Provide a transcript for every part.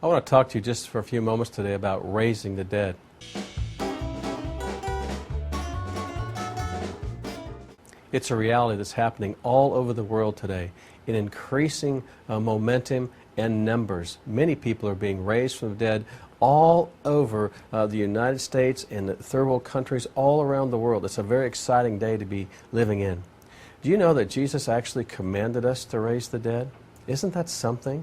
I want to talk to you just for a few moments today about raising the dead. It's a reality that's happening all over the world today in increasing momentum and numbers. Many people are being raised from the dead all over the United States and the third world countries all around the world. It's a very exciting day to be living in. Do you know that Jesus actually commanded us to raise the dead? Isn't that something?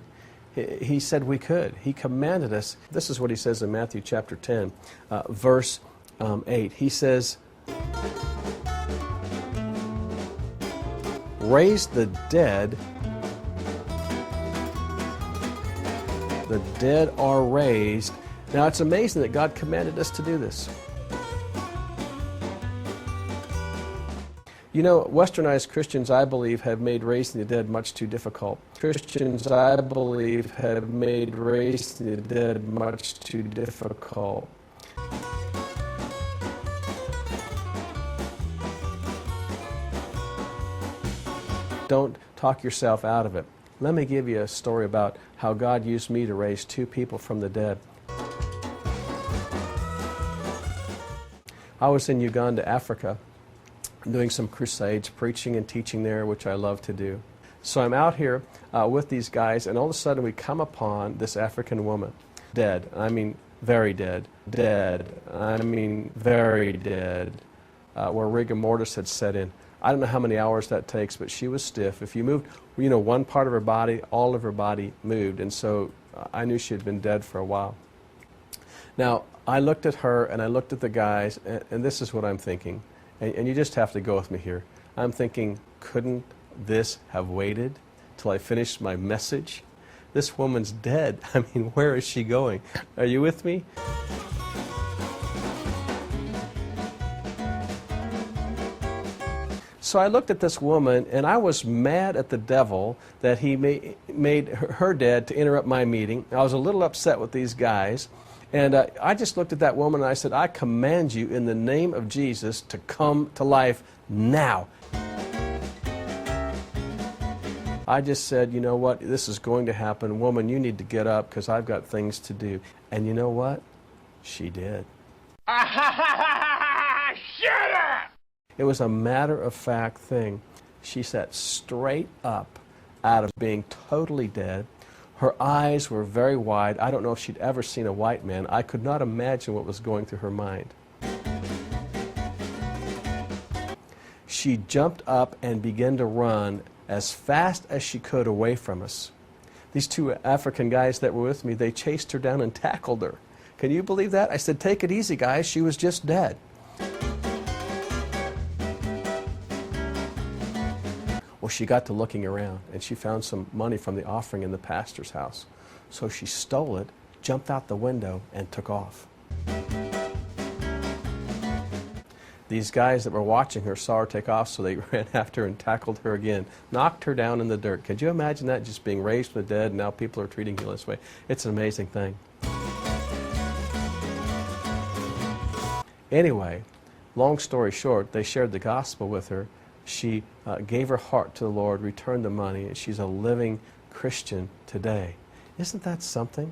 He said we could. He commanded us. This is what he says in Matthew chapter 10, verse 8. He says, raise the dead. The dead are raised. Now, it's amazing that God commanded us to do this. You know, westernized Christians, I believe, have made raising the dead much too difficult. Christians, I believe, have made raising the dead much too difficult. Don't talk yourself out of it. Let me give you a story about how God used me to raise two people from the dead. I was in Uganda, Africa, doing some crusades, preaching and teaching there, which I love to do. So I'm out here with these guys, and all of a sudden we come upon this African woman, dead. I mean, very dead. Dead. I mean, very dead. Where rigor mortis had set in. I don't know how many hours that takes, but she was stiff. If you moved, you know, one part of her body, all of her body moved, and so I knew she had been dead for a while. Now, I looked at her and I looked at the guys, and this is what I'm thinking. And you just have to go with me here. I'm thinking, couldn't this have waited till I finished my message? This woman's dead. I mean, where is she going? Are you with me? So I looked at this woman, and I was mad at the devil that he made her dead to interrupt my meeting. I was a little upset with these guys. And I just looked at that woman and I said, I command you in the name of Jesus to come to life now. I just said, you know what, this is going to happen. Woman, you need to get up because I've got things to do. And you know what? She did. Shut up! It was a matter-of-fact thing. She sat straight up out of being totally dead. Her eyes were very wide. I don't know if she'd ever seen a white man. I could not imagine what was going through her mind. She jumped up and began to run as fast as she could away from us. These two African guys that were with me, they chased her down and tackled her. Can you believe that? I said, take it easy, guys. She was just dead. Well, she got to looking around, and she found some money from the offering in the pastor's house. So she stole it, jumped out the window, and took off. These guys that were watching her saw her take off, so they ran after her and tackled her again, knocked her down in the dirt. Could you imagine that, just being raised from the dead, and now people are treating you this way? It's an amazing thing. Anyway, long story short, they shared the gospel with her. She gave her heart to the Lord, returned the money, and she's a living Christian today. Isn't that something?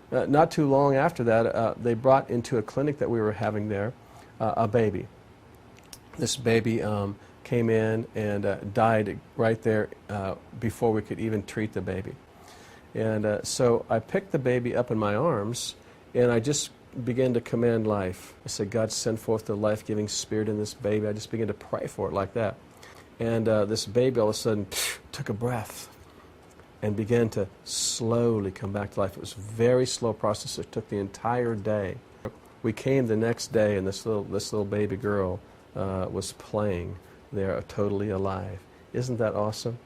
Not too long after that, they brought into a clinic that we were having there a baby. This baby came in and died right there before we could even treat the baby. And so I picked the baby up in my arms, and I just began to command life. I said, God, send forth the life-giving spirit in this baby. I just began to pray for it like that. And this baby all of a sudden took a breath and began to slowly come back to life. It was a very slow process. It took the entire day. We came the next day, and this little baby girl was playing there, totally alive. Isn't that awesome?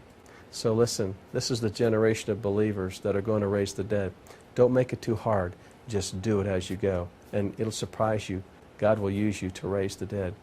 So listen, this is the generation of believers that are going to raise the dead. Don't make it too hard. Just do it as you go, and it'll surprise you. God will use you to raise the dead.